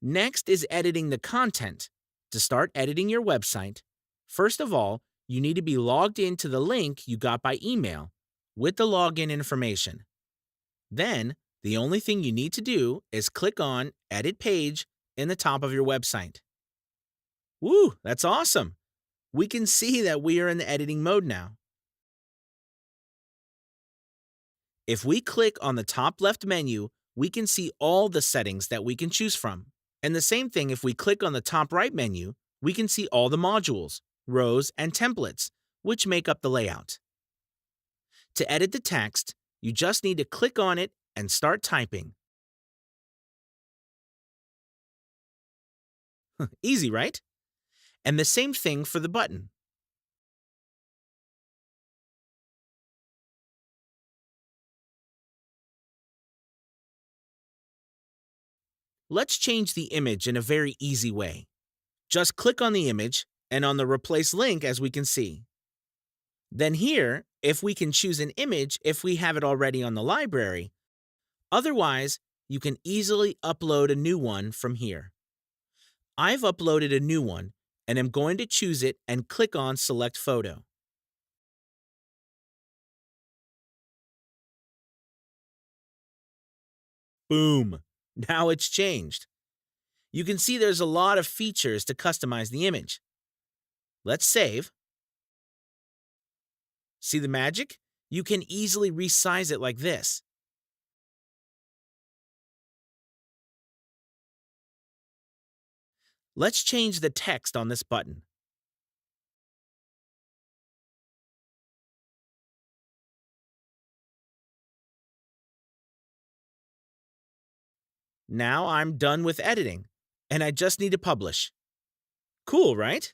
Next is editing the content. To start editing your website, first of all, you need to be logged into the link you got by email with the login information. Then, the only thing you need to do is click on Edit Page in the top of your website. Woo, that's awesome! We can see that we are in the editing mode now. If we click on the top left menu, we can see all the settings that we can choose from. And the same thing if we click on the top right menu, we can see all the modules, rows, and templates, which make up the layout. To edit the text, you just need to click on it and start typing. Easy, right? And the same thing for the button. Let's change the image in a very easy way. Just click on the image and on the Replace link as we can see. Then here, if we can choose an image if we have it already on the library. Otherwise, you can easily upload a new one from here. I've uploaded a new one and am going to choose it and click on Select Photo. Boom! Now it's changed. You can see there's a lot of features to customize the image. Let's save. See the magic? You can easily resize it like this. Let's change the text on this button. Now I'm done with editing, and I just need to publish. Cool, right?